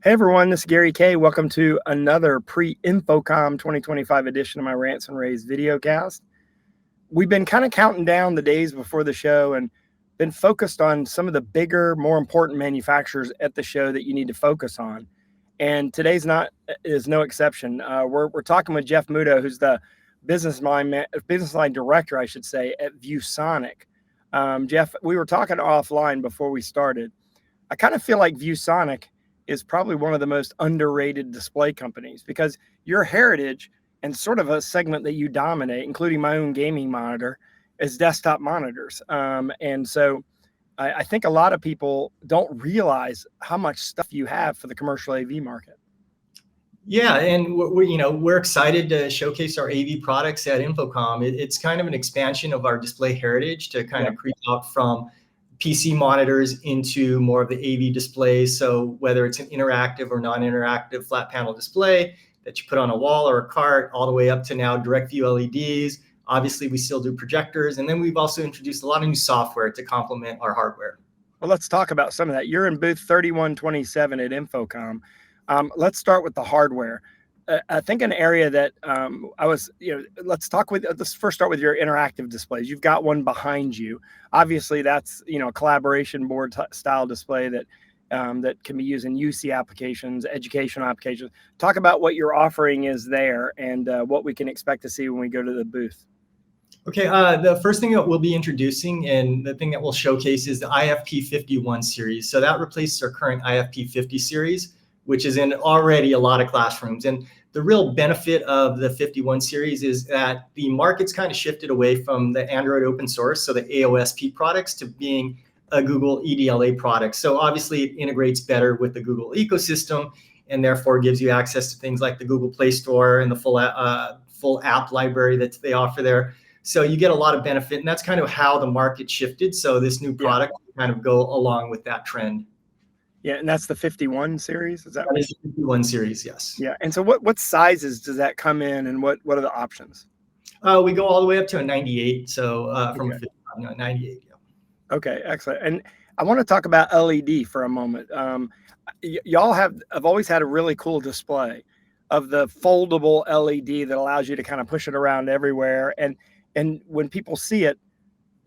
Hey everyone, this is Gary K. Welcome to another pre-InfoComm 2025 edition of my Rants and Raves videocast. We've been kind of counting down the days before the show and been focused on some of the bigger, more important manufacturers at the show that you need to focus on. And today's is no exception. We're talking with Jeff Muto, who's the business line director, I should say, at ViewSonic. Jeff, we were talking offline before we started. I kind of feel like ViewSonic is probably one of the most underrated display companies because your heritage and sort of a segment that you dominate, including my own gaming monitor, is desktop monitors. And so I think a lot of people don't realize how much stuff you have for the commercial AV market. Yeah, and we're excited to showcase our AV products at InfoComm. It's kind of an expansion of our display heritage to kind of creep out from PC monitors into more of the AV displays. So whether it's an interactive or non-interactive flat panel display that you put on a wall or a cart, all the way up to now direct view LEDs. Obviously, we still do projectors. And then we've also introduced a lot of new software to complement our hardware. Well, let's talk about some of that. You're in booth 3127 at InfoComm. Let's start with the hardware. I think an area that let's first start with your interactive displays. You've got one behind you. Obviously, that's a collaboration board style display that can be used in UC applications, educational applications. Talk about what your offering is there and what we can expect to see when we go to the booth. Okay, the first thing that we'll be introducing and the thing that we'll showcase is the IFP51 series. So that replaces our current IFP50 series, which is in already a lot of classrooms. And the real benefit of the 51 series is that the market's kind of shifted away from the Android open source, so the AOSP products, to being a Google EDLA product. So obviously it integrates better with the Google ecosystem and therefore gives you access to things like the Google Play Store and the full app library that they offer there. So you get a lot of benefit, and that's kind of how the market shifted. So this new product will kind of go along with that trend. Yeah, and that's the 51 series? Is that is the 51 series, yes. Yeah, and so what sizes does that come in, and what are the options? We go all the way up to a 98, so from 55 to 98, yeah. Okay, excellent. And I want to talk about LED for a moment. Y'all have always had a really cool display of the foldable LED that allows you to kind of push it around everywhere. And when people see it,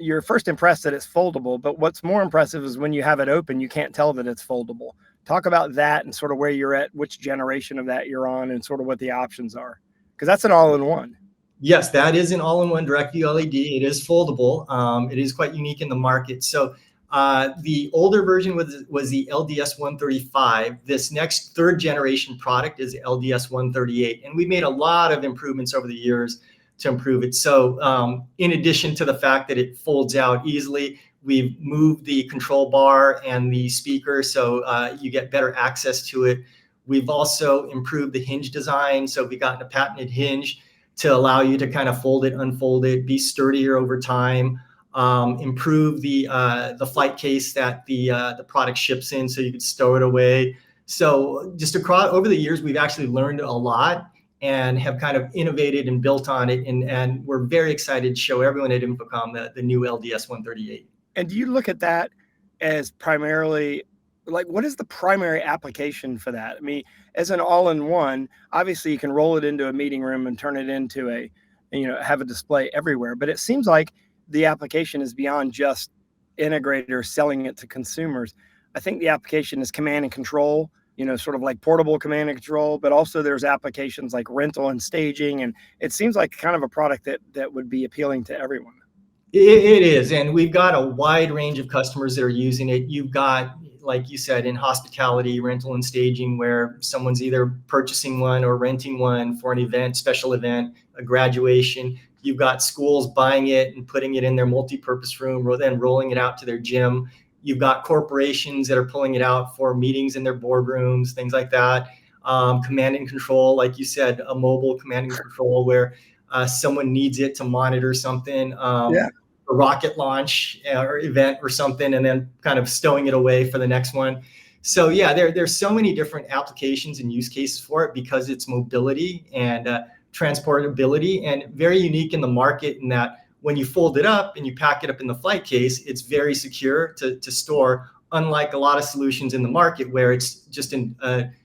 you're first impressed that it's foldable, but what's more impressive is when you have it open, you can't tell that it's foldable. Talk about that and sort of where you're at, which generation of that you're on, and sort of what the options are, because that's an all-in-one. Yes, that is an all-in-one direct view LED. It is foldable. It is quite unique in the market. So the older version was the LDS 135. This next third generation product is LDS 138, and we made a lot of improvements over the years to improve it. So in addition to the fact that it folds out easily, we've moved the control bar and the speaker so you get better access to it. We've also improved the hinge design. So we've gotten a patented hinge to allow you to kind of fold it, unfold it, be sturdier over time, improve the flight case that the product ships in so you could stow it away. So just over the years, we've actually learned a lot and have kind of innovated and built on it. And we're very excited to show everyone at InfoComm the new LDS 138. And do you look at that as primarily, like, what is the primary application for that? I mean, as an all-in-one, obviously you can roll it into a meeting room and turn it into have a display everywhere. But it seems like the application is beyond just integrators selling it to consumers. I think the application is command and control, sort of like portable command and control, but also there's applications like rental and staging. And it seems like kind of a product that would be appealing to everyone. It is. And we've got a wide range of customers that are using it. You've got, like you said, in hospitality, rental and staging, where someone's either purchasing one or renting one for an event, special event, a graduation. You've got schools buying it and putting it in their multi-purpose room, then rolling it out to their gym. You've got corporations that are pulling it out for meetings in their boardrooms, things like that. Command and control, like you said, a mobile command and control where someone needs it to monitor something, a rocket launch or event or something, and then kind of stowing it away for the next one. So yeah, there's so many different applications and use cases for it because it's mobility and transportability, and very unique in the market in that when you fold it up and you pack it up in the flight case, it's very secure to store, unlike a lot of solutions in the market where it's just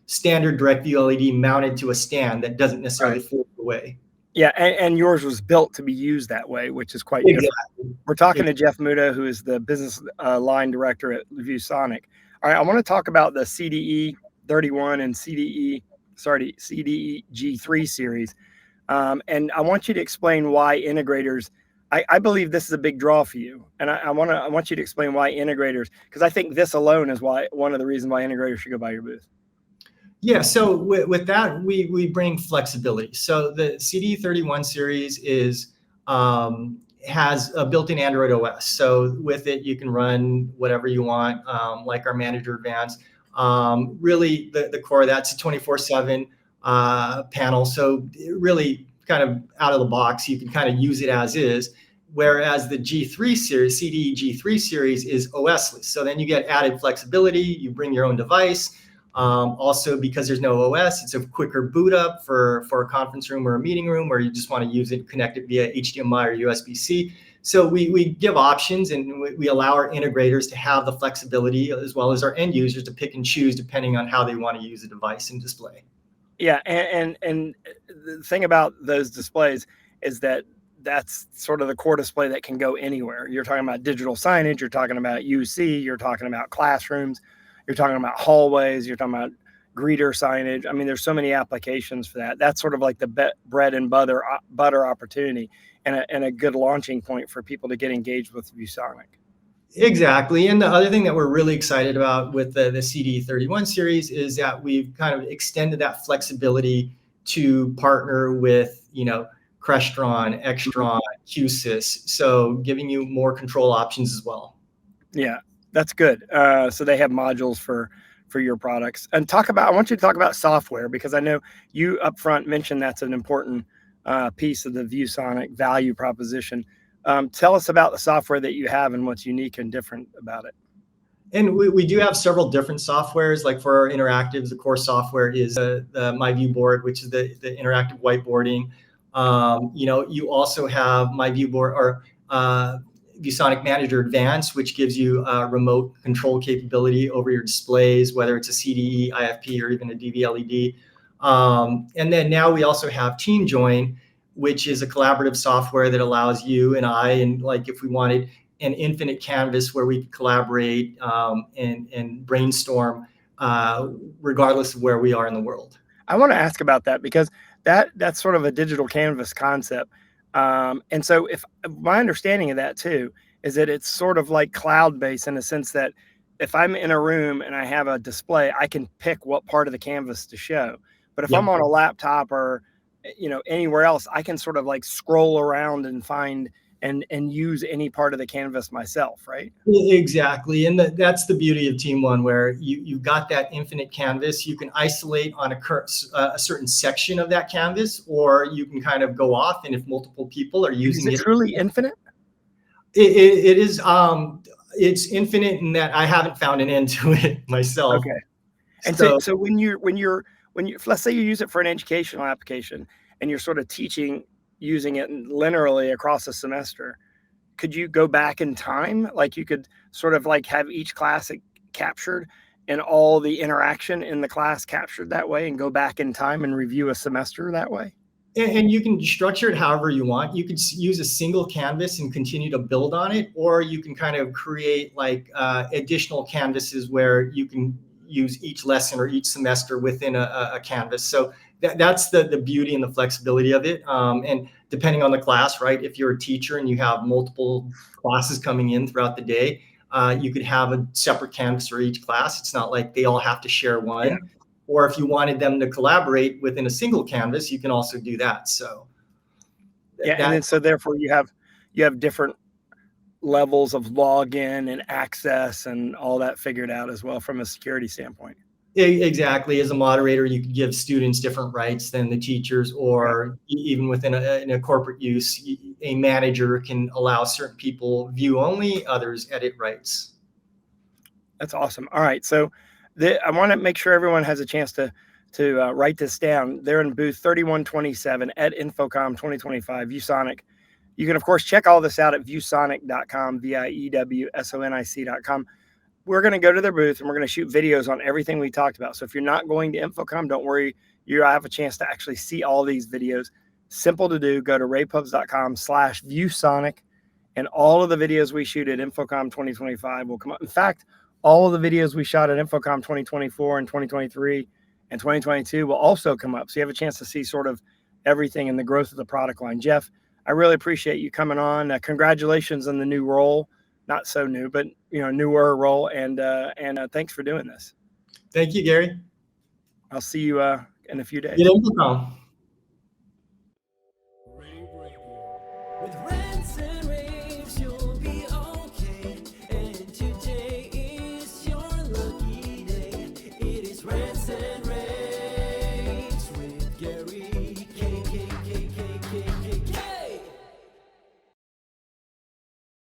standard direct view LED mounted to a stand that doesn't necessarily Right. fold away. Yeah, and yours was built to be used that way, which is quite different. Exactly. We're talking to Jeff Muto, who is the business line director at ViewSonic. All right, I want to talk about the CDE31 and CDE G3 series. And I want you to explain why integrators, I believe this is a big draw for you. And I want you to explain why integrators, because I think this alone is one of the reasons why integrators should go by your booth. Yeah, so with that, we bring flexibility. So the CDE31 series has a built-in Android OS. So with it, you can run whatever you want, like our Manager Advanced. Really, the core of that's a 24/7 panel. So really, kind of out of the box, you can kind of use it as is. Whereas the G3 series, CDE G3 series, is OS-less. So then you get added flexibility. You bring your own device. Also, because there's no OS, it's a quicker boot up for a conference room or a meeting room where you just want to use it, connect it via HDMI or USB-C. So we give options, and we allow our integrators to have the flexibility, as well as our end users to pick and choose depending on how they want to use the device and display. Yeah, and the thing about those displays is that that's sort of the core display that can go anywhere. You're talking about digital signage, you're talking about UC, you're talking about classrooms, you're talking about hallways, you're talking about greeter signage. I mean, there's so many applications for that. That's sort of like the bread and butter opportunity, and a good launching point for people to get engaged with ViewSonic. Exactly. And the other thing that we're really excited about with the CDE31 series is that we've kind of extended that flexibility to partner with, Crestron, Extron, QSys. So giving you more control options as well. Yeah, that's good. So they have modules for your products. And I want you to talk about software, because I know you up front mentioned that's an important piece of the ViewSonic value proposition. Tell us about the software that you have and what's unique and different about it. And we do have several different softwares. Like for our interactives, the core software is the MyView board, which is the interactive whiteboarding. You also have MyView board or ViewSonic Manager Advanced, which gives you remote control capability over your displays, whether it's a CDE, IFP, or even a DV LED. And then now we also have Team Join, which is a collaborative software that allows you and I, and like if we wanted an infinite canvas where we could collaborate and brainstorm regardless of where we are in the world. I want to ask about that, because that's sort of a digital canvas concept. And so if my understanding of that too is that it's sort of like cloud-based, in the sense that if I'm in a room and I have a display, I can pick what part of the canvas to show. But if I'm on a laptop or anywhere else, I can sort of like scroll around and find and use any part of the canvas myself, right? Exactly. And that's the beauty of Team One, where you got that infinite canvas. You can isolate on a certain section of that canvas, or you can kind of go off. And if multiple people are using it, truly infinite? It is. It's infinite in that I haven't found an end to it myself. Okay. And so when you let's say you use it for an educational application and you're sort of teaching using it linearly across a semester, could you go back in time? Like you could sort of like have each class captured and all the interaction in the class captured that way, and go back in time and review a semester that way? And you can structure it however you want. You could use a single canvas and continue to build on it, or you can kind of create like additional canvases where you can use each lesson or each semester within a canvas. So that's the beauty and the flexibility of it. And depending on the class, right? If you're a teacher and you have multiple classes coming in throughout the day, you could have a separate canvas for each class. It's not like they all have to share one. Yeah. Or if you wanted them to collaborate within a single canvas, you can also do that. So yeah, and then so therefore you have different levels of login and access and all that figured out as well from a security standpoint. Exactly. As a moderator, you could give students different rights than the teachers, or even within a corporate use, a manager can allow certain people view only, others edit rights. That's awesome. All right. So I want to make sure everyone has a chance to write this down. They're in booth 3127 at InfoComm 2025, ViewSonic. You can, of course, check all this out at viewsonic.com, ViewSonic.com. we're going to go to their booth and we're going to shoot videos on everything we talked about. So if you're not going to InfoComm, don't worry. You have a chance to actually see all these videos. Simple to do. Go to ravepubs.com/ViewSonic, and all of the videos we shoot at InfoComm 2025 will come up. In fact, all of the videos we shot at InfoComm 2024 and 2023 and 2022 will also come up. So you have a chance to see sort of everything in the growth of the product line. Jeff, I really appreciate you coming on. Congratulations on the new role. Not so new, but newer role. And thanks for doing this. Thank you, Gary. I'll see you in a few days. Get InfoComm. With rants and raves, you'll be okay. And today is your lucky day. It is rants and raves.